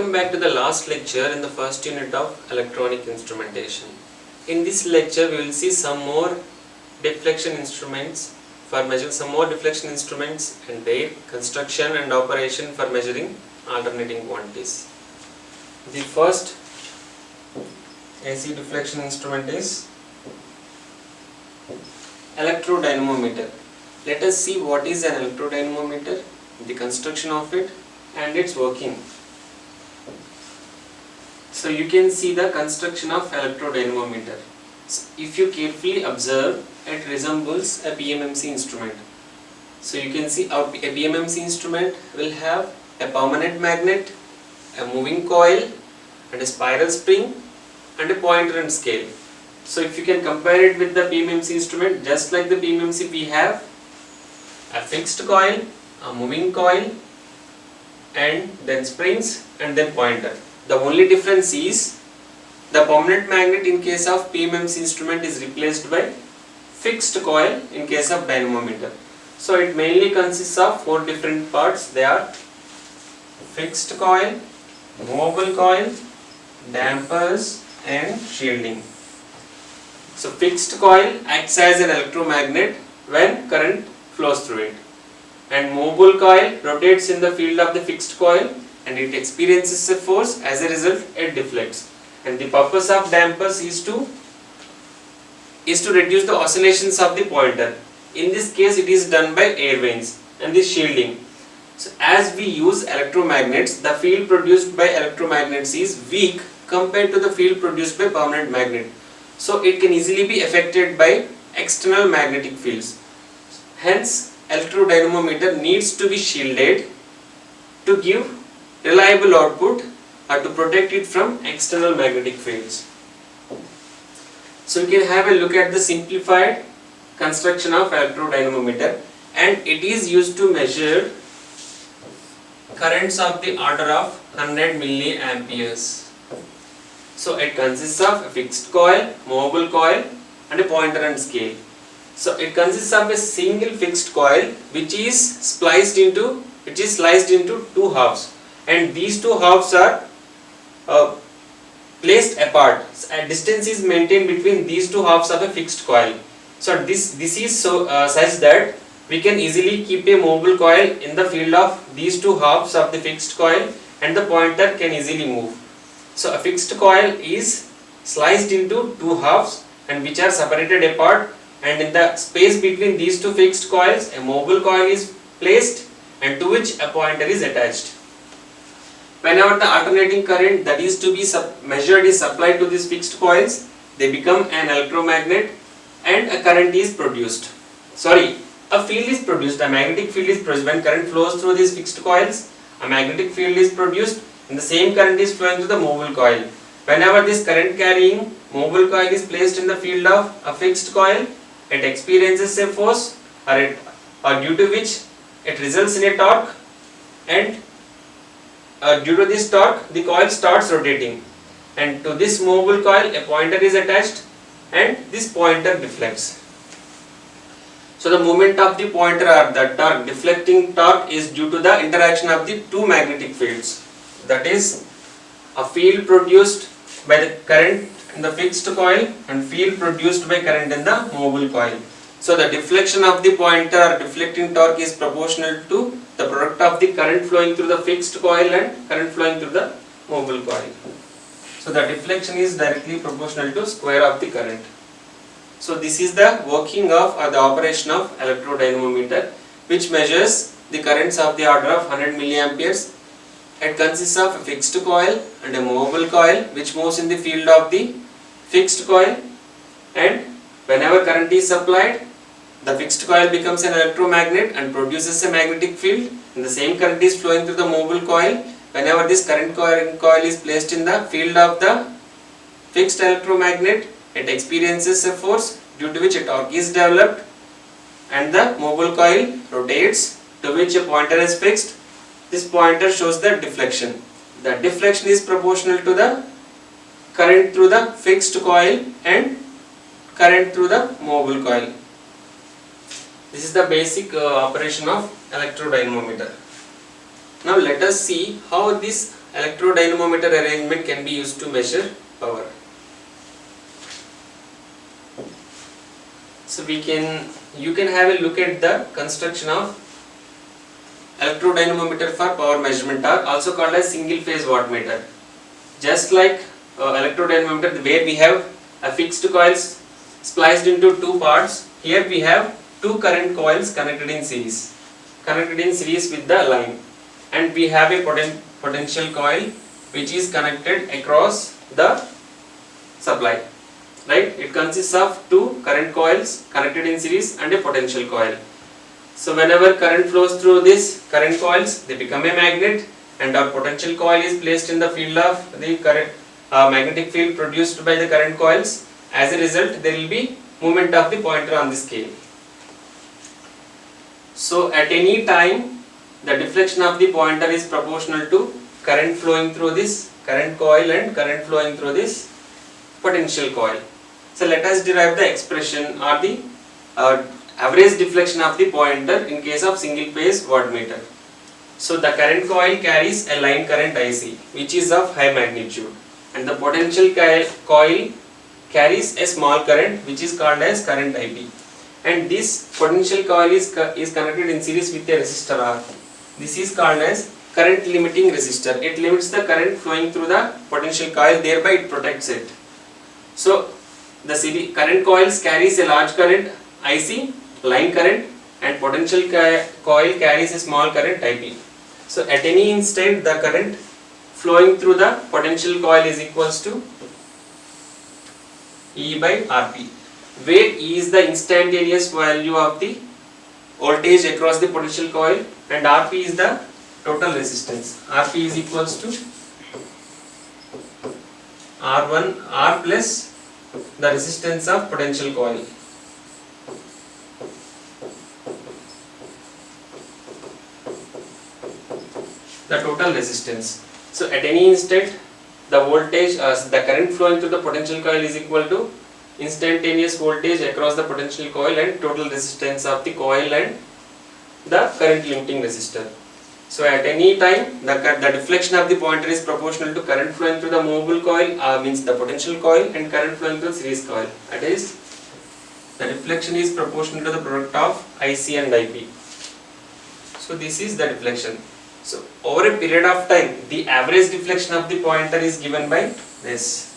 Welcome back to the last lecture in the first unit of electronic instrumentation. In this lecture we will see some more deflection instruments for measuring and their construction and operation for measuring alternating quantities. The first AC deflection instrument is electrodynamometer. Let us see what is an electrodynamometer, the construction of it and its working. So you can see the construction of electrodynamometer. So if you carefully observe, it resembles a PMMC instrument. So you can see a PMMC instrument will have a permanent magnet, a moving coil and a spiral spring and a pointer and scale. So if you can compare it with the PMMC instrument, just like the PMMC we have a fixed coil, a moving coil and then springs and then pointer. The only difference is the permanent magnet in case of PMMC instrument is replaced by fixed coil in case of dynamometer. So it mainly consists of 4 different parts. They are fixed coil, movable coil, dampers and shielding. So fixed coil acts as an electromagnet when current flows through it, and movable coil rotates in the field of the fixed coil and it experiences a force. As a result it deflects, and the purpose of dampers is to reduce the oscillations of the pointer. In this case it is done by air vanes. And the shielding, so as we use electromagnets, the field produced by electromagnets is weak compared to the field produced by permanent magnet, so it can easily be affected by external magnetic fields. Hence electrodynamometer needs to be shielded to give reliable output or to protect it from external magnetic fields. So we can have a look at the simplified construction of electrodynamometer, and it is used to measure currents of the order of 100 milliamperes. So it consists of a fixed coil, movable coil and a pointer and scale. So it consists of a single fixed coil which is sliced into 2 halves, and these 2 halves are placed apart. A distance is maintained between these 2 halves of a fixed coil. So this is such that we can easily keep a movable coil in the field of these 2 halves of the fixed coil, and the pointer can easily move. So a fixed coil is sliced into 2 halves and which are separated apart, and in the space between these 2 fixed coils a movable coil is placed and to which a pointer is attached. Whenever the alternating current that is to be measured is supplied to these fixed coils, they become an electromagnet and a current is produced. A field is produced, a magnetic field is produced. When current flows through these fixed coils, a magnetic field is produced and the same current is flowing through the movable coil. Whenever this current carrying movable coil is placed in the field of a fixed coil, it experiences a force or due to which it results in a torque, and due to this torque the coil starts rotating, and to this movable coil a pointer is attached and this pointer deflects. So the movement of the pointer or the torque, deflecting torque, is due to the interaction of the 2 magnetic fields, that is a field produced by the current in the fixed coil and field produced by current in the movable coil. So the deflection of the pointer or deflecting torque is proportional to the product of the current flowing through the fixed coil and current flowing through the movable coil. So the deflection is directly proportional to square of the current. So this is the working of or the operation of electrodynamometer, which measures the currents of the order of 100 milliamperes. It consists of a fixed coil and a movable coil which moves in the field of the fixed coil, and whenever current is supplied, the fixed coil becomes an electromagnet and produces a magnetic field, and the same current is flowing through the movable coil. Whenever this current coil is placed in the field of the fixed electromagnet, it experiences a force due to which a torque is developed and the movable coil rotates, to which a pointer is fixed. This pointer shows the deflection. The deflection is proportional to the current through the fixed coil and current through the movable coil. This is the basic operation of electrodynamometer. Now let us see how this electrodynamometer arrangement can be used to measure power. So you can have a look at the construction of electrodynamometer for power measurement, or also called as single phase wattmeter. Just like electrodynamometer, where we have a fixed coils spliced into two parts, here we have two current coils connected in series with the line, and we have a potential coil which is connected across the supply. Right? It consists of two current coils connected in series and a potential coil. So whenever current flows through these current coils, they become a magnet, and our potential coil is placed in the field of the current magnetic field produced by the current coils. As a result, there will be movement of the pointer on the scale. So at any time, the deflection of the pointer is proportional to current flowing through this current coil and current flowing through this potential coil. So let us derive the expression or the average deflection of the pointer in case of single phase wattmeter. So the current coil carries a line current IC which is of high magnitude, and the potential coil carries a small current which is called as current IP, and this potential coil is connected in series with a resistor R. This is called as current limiting resistor. It limits the current flowing through the potential coil, thereby it protects it. So the current coils carries a large current IC, line current, and potential coil carries a small current IP. So at any instant, the current flowing through the potential coil is equals to E by Rp, where E is the instantaneous value of the voltage across the potential coil, and Rp is the total resistance. Rp is equals to R plus the resistance of potential coil. The total resistance. So at any instant, the voltage, the current flowing through the potential coil is equal to instantaneous voltage across the potential coil and total resistance of the coil and the current limiting resistor. So at any time, the deflection of the pointer is proportional to current flowing through the movable coil, means the potential coil, and current flowing through the series coil. That is, the deflection is proportional to the product of IC and IP. So this is the deflection. So over a period of time, the average deflection of the pointer is given by this.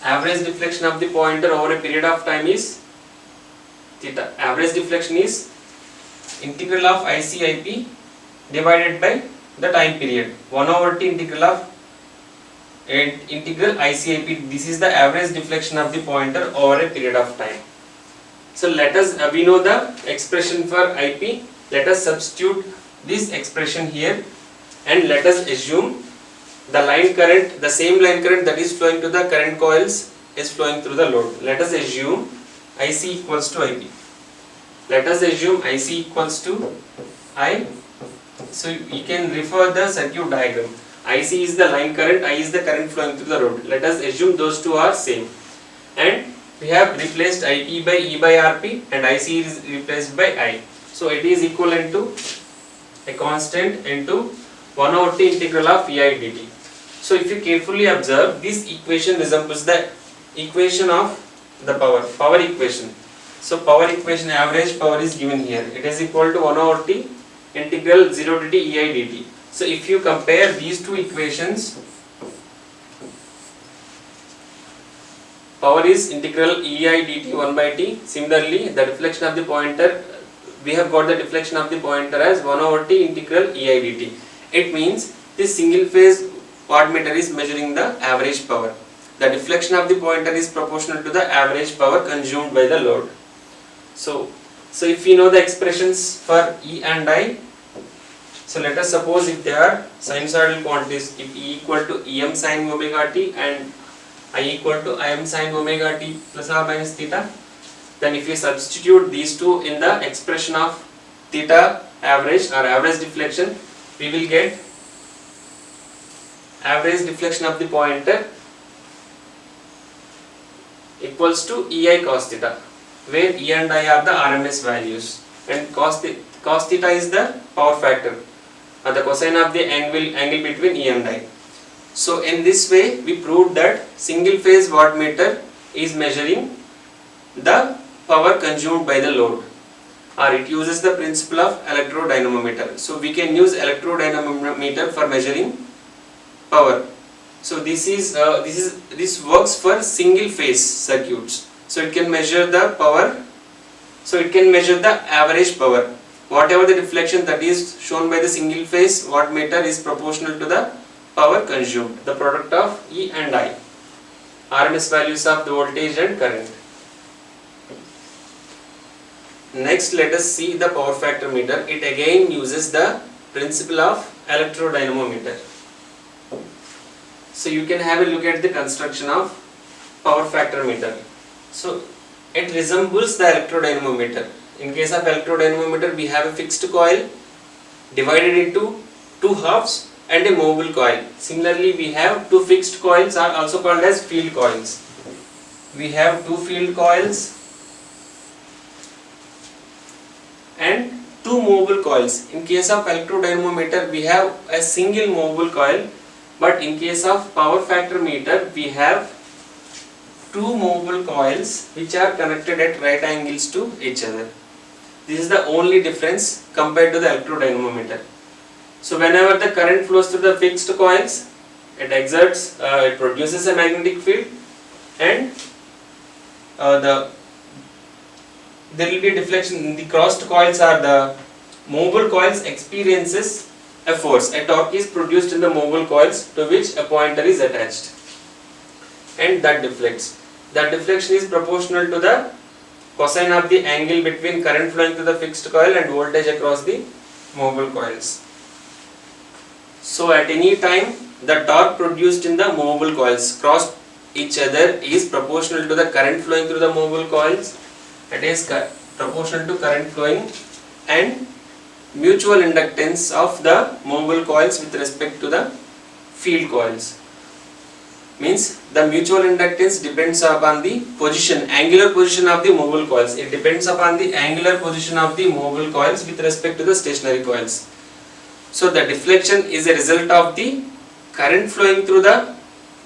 Average deflection of the pointer over a period of time is theta. Average deflection is integral of IC IP divided by the time period, 1 over t integral of integral ICIP. This is the average deflection of the pointer over a period of time. So let us we know the expression for IP. Let us substitute this expression here, and let us assume the line current, the same line current that is flowing to the current coils is flowing through the load. Let us assume IC equals to IP. Let us assume IC equals to I. So you can refer the circuit diagram. IC is the line current, I is the current flowing through the load. Let us assume those two are same, and we have replaced IP by E by Rp, and IC is replaced by I. So it is equivalent to a constant into 1 over t integral of VI dt. So if you carefully observe, this equation resembles the equation of the power equation. So power equation, average power is given here. It is equal to 1 over t integral 0 to t ei dt. So if you compare these two equations, power is integral ei dt 1 by t. Similarly, the deflection of the pointer, we have got the deflection of the pointer as 1 over t integral ei dt. It means this single phase wattmeter is measuring the average power. The deflection of the pointer is proportional to the average power consumed by the load. So if we know the expressions for E and I, so let us suppose if they are sinusoidal quantities, if E equal to Em sin omega t and I equal to Im sin omega t plus or minus theta, then if we substitute these two in the expression of theta average or average deflection, we will get average deflection of the pointer equals to Ei cos theta, where E and I are the RMS values, and cos theta is the power factor the cosine of the angle between E and I. So in this way we proved that single phase wattmeter is measuring the power consumed by the load, or it uses the principle of electrodynamometer. So we can use electrodynamometer for measuring power. So this works for single phase circuits. So it can measure the power. So it can measure the average power. Whatever the deflection that is shown by the single phase wattmeter is proportional to the power consumed, the product of E and I, RMS values of the voltage and current. Next, let us see the power factor meter. It again uses the principle of electrodynamometer. So you can have a look at the construction of power factor meter. So it resembles the electrodynamometer. In case of electrodynamometer, we have a fixed coil divided into two halves and a mobile coil. Similarly, we have two fixed coils, are also called as field coils. We have two field coils and two mobile coils. In case of electrodynamometer, we have a single mobile coil, but in case of power factor meter, we have two mobile coils which are connected at right angles to each other. This is the only difference compared to the electrodynamometer. So whenever the current flows through the fixed coils, it produces a magnetic field, and there will be a deflection. In the crossed coils or the mobile coils experiences a force. A torque is produced in the mobile coils to which a pointer is attached, and that deflects. That deflection is proportional to the cosine of the angle between current flowing through the fixed coil and voltage across the mobile coils. So at any time, the torque produced in the mobile coils cross each other is proportional to the current flowing through the mobile coils. It is proportional to current flowing and mutual inductance of the mobile coils with respect to the field coils. Means the mutual inductance depends upon the angular position of the mobile coils. It depends upon the angular position of the mobile coils with respect to the stationary coils. So the deflection is a result of the current flowing through the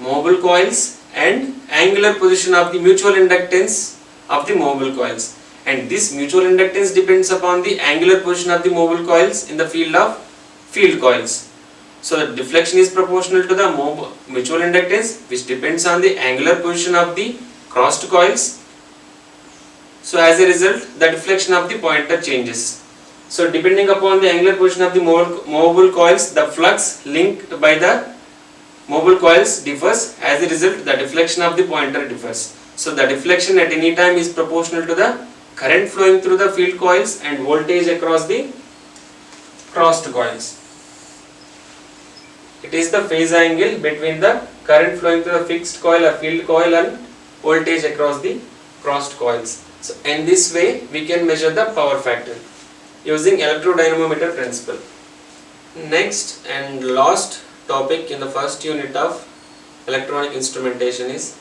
mobile coils and angular position of the mutual inductance of the mobile coils. And this mutual inductance depends upon the angular position of the mobile coils in the field of field coils. So the deflection is proportional to the mutual inductance, which depends on the angular position of the crossed coils. So as a result, the deflection of the pointer changes. So depending upon the angular position of the mobile coils, the flux linked by the mobile coils differs. As a result, the deflection of the pointer differs. So the deflection at any time is proportional to the current flowing through the field coils and voltage across the crossed coils. It is the phase angle between the current flowing through the fixed coil or field coil and voltage across the crossed coils. So in this way we can measure the power factor using electrodynamometer principle. Next and last topic in the first unit of electronic instrumentation is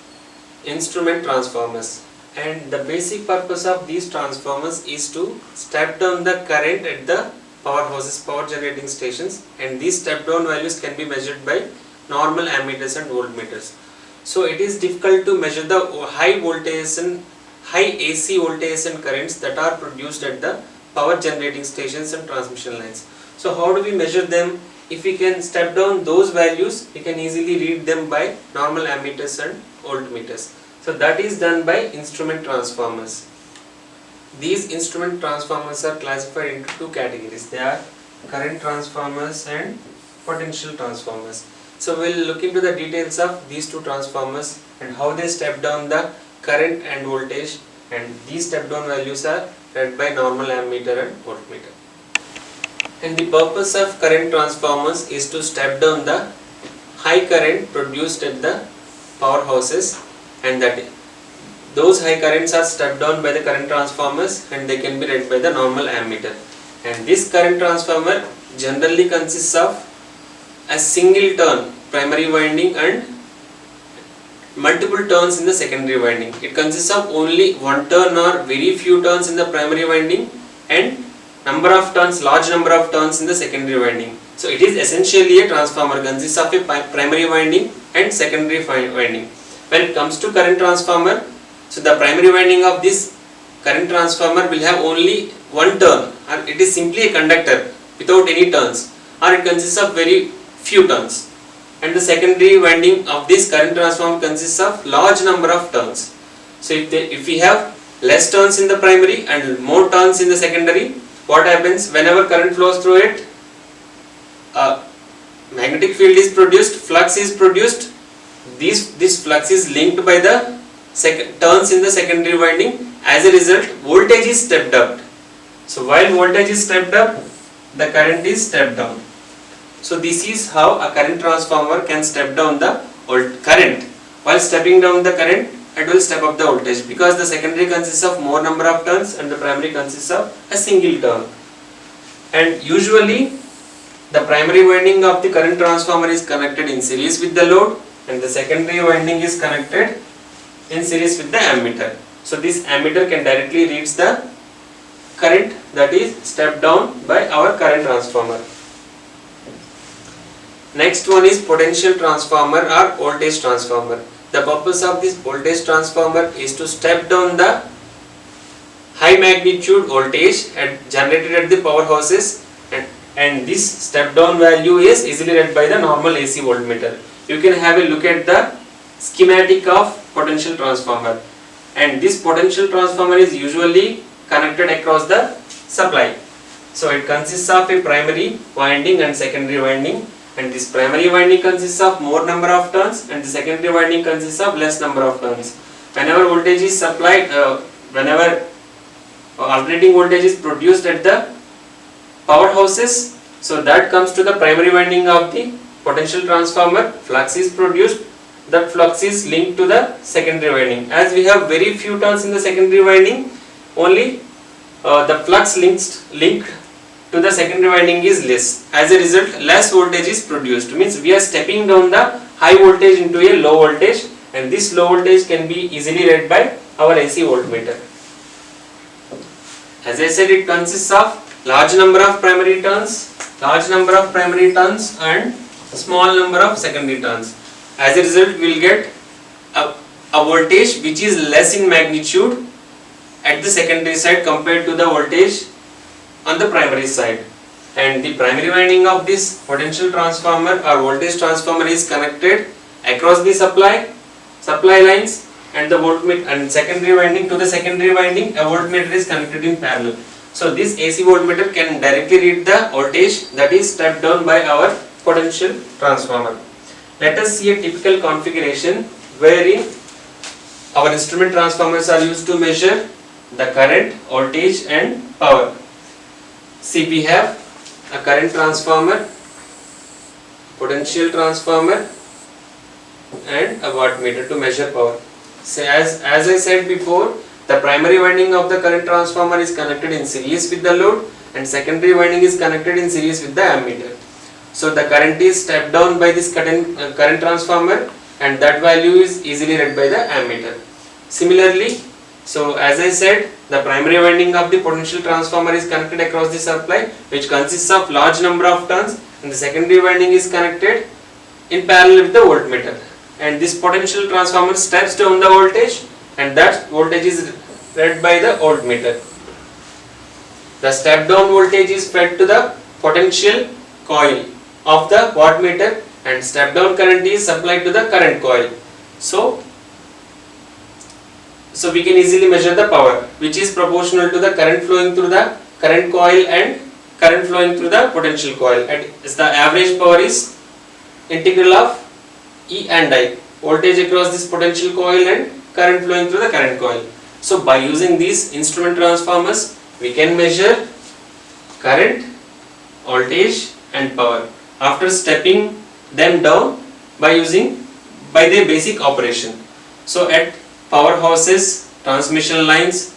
instrument transformers. And the basic purpose of these transformers is to step down the current at the powerhouses, power generating stations, and these step down values can be measured by normal ammeters and voltmeters. So it is difficult to measure the high voltage and high AC voltage and currents that are produced at the power generating stations and transmission lines. So how do we measure them? If we can step down those values, we can easily read them by normal ammeters and voltmeters. So that is done by instrument transformers. These instrument transformers are classified into two categories. They are current transformers and potential transformers. So we will look into the details of these two transformers and how they step down the current and voltage, and these step down values are read by normal ammeter and voltmeter. And the purpose of current transformers is to step down the high current produced at the powerhouses, and that those high currents are stepped down by the current transformers and they can be read by the normal ammeter. And this current transformer generally consists of a single turn primary winding and multiple turns in the secondary winding. It consists of only one turn or very few turns in the primary winding and large number of turns in the secondary winding. So it is essentially a transformer, consists of a primary winding and secondary winding. When it comes to current transformer, so the primary winding of this current transformer will have only one turn, and it is simply a conductor without any turns, or it consists of very few turns. And the secondary winding of this current transformer consists of large number of turns. So if we have less turns in the primary and more turns in the secondary, what happens? Whenever current flows through it, magnetic field is produced, flux is produced. This flux is linked by the turns in the secondary winding. As a result, voltage is stepped up. So while voltage is stepped up, the current is stepped down. So this is how a current transformer can step down the current. While stepping down the current, it will step up the voltage, because the secondary consists of more number of turns and the primary consists of a single turn. And usually the primary winding of the current transformer is connected in series with the load, and the secondary winding is connected in series with the ammeter. So this ammeter can directly reach the current that is stepped down by our current transformer. Next one is potential transformer or voltage transformer. The purpose of this voltage transformer is to step down the high magnitude voltage generated at the powerhouses, and this step down value is easily read by the normal AC voltmeter. You can have a look at the schematic of potential transformer, and this potential transformer is usually connected across the supply. So it consists of a primary winding and secondary winding, and this primary winding consists of more number of turns and the secondary winding consists of less number of turns. Whenever voltage is supplied, whenever alternating voltage is produced at the powerhouses, so that comes to the primary winding of the potential transformer, flux is produced, that flux is linked to the secondary winding. As we have very few turns in the secondary winding, only the flux linked to the secondary winding is less. As a result, less voltage is produced. Means we are stepping down the high voltage into a low voltage, and this low voltage can be easily read by our AC voltmeter. As I said, it consists of large number of primary turns, and small number of secondary turns. As a result, we will get a voltage which is less in magnitude at the secondary side compared to the voltage on the primary side. And the primary winding of this potential transformer or voltage transformer is connected across the supply lines, and the voltmeter and secondary winding to the secondary winding, a voltmeter is connected in parallel. So this AC voltmeter can directly read the voltage that is stepped down by our potential transformer. Let us see a typical configuration wherein our instrument transformers are used to measure the current, voltage and power. See, we have a current transformer, potential transformer and a wattmeter to measure power. So as I said before, the primary winding of the current transformer is connected in series with the load, and secondary winding is connected in series with the ammeter. So the current is stepped down by this current transformer, and that value is easily read by the ammeter. Similarly, so as I said, the primary winding of the potential transformer is connected across the supply, which consists of large number of turns, and the secondary winding is connected in parallel with the voltmeter. And this potential transformer steps down the voltage, and that voltage is read by the voltmeter. The step down voltage is fed to the potential coil of the wattmeter, and step down current is supplied to the current coil. So we can easily measure the power, which is proportional to the current flowing through the current coil and current flowing through the potential coil. And the average power is integral of E and I, voltage across this potential coil and current flowing through the current coil. So by using these instrument transformers, we can measure current, voltage and power after stepping them down by their basic operation. So at powerhouses, transmission lines,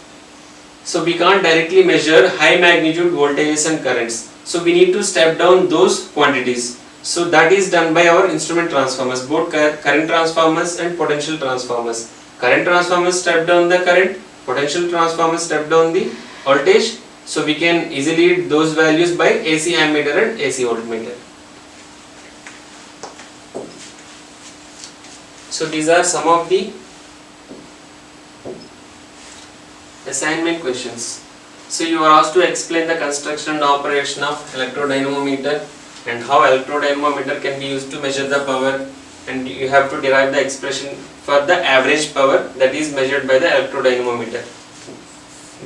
so we can't directly measure high magnitude voltages and currents. So we need to step down those quantities. So that is done by our instrument transformers, both current transformers and potential transformers. Current transformers step down the current, potential transformers step down the voltage. So we can easily read those values by AC ammeter and AC voltmeter. So these are some of the assignment questions. So you are asked to explain the construction and operation of electrodynamometer and how electrodynamometer can be used to measure the power, and you have to derive the expression for the average power that is measured by the electrodynamometer.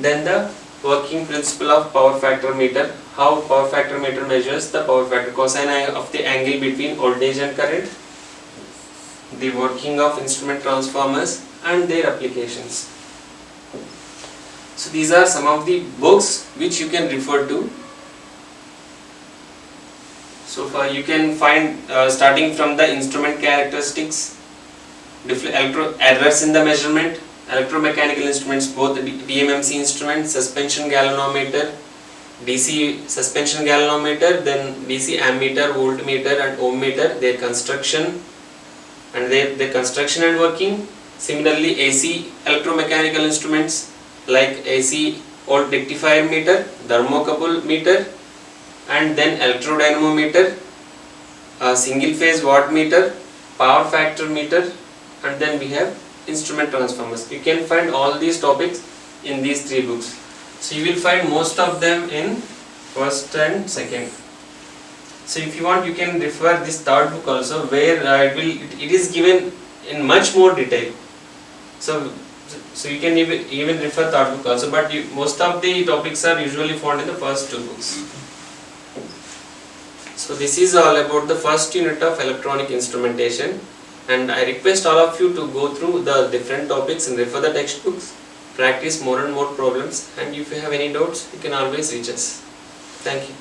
Then the working principle of power factor meter, how power factor meter measures the power factor, cosine of the angle between voltage and current, the working of instrument transformers and their applications. So these are some of the books which you can refer to. So far you can find starting from the instrument characteristics, errors in the measurement, electromechanical instruments, both DMMC instruments, suspension galvanometer, DC suspension galvanometer, then DC ammeter, voltmeter and ohm meter, their construction and their construction and working. Similarly, AC electromechanical instruments like AC volt rectifier meter, thermocouple meter, and then electrodynamometer, single phase watt meter, power factor meter, and then we have instrument transformers. You can find all these topics in these 3 books. So you will find most of them in first and second. So if you want, you can refer this 3rd book also, where it is given in much more detail. So you can even refer 3rd book also, but most of the topics are usually found in the first 2 books. So this is all about the first unit of electronic instrumentation, and I request all of you to go through the different topics and refer the textbooks, practice more and more problems, and if you have any doubts, you can always reach us. Thank you.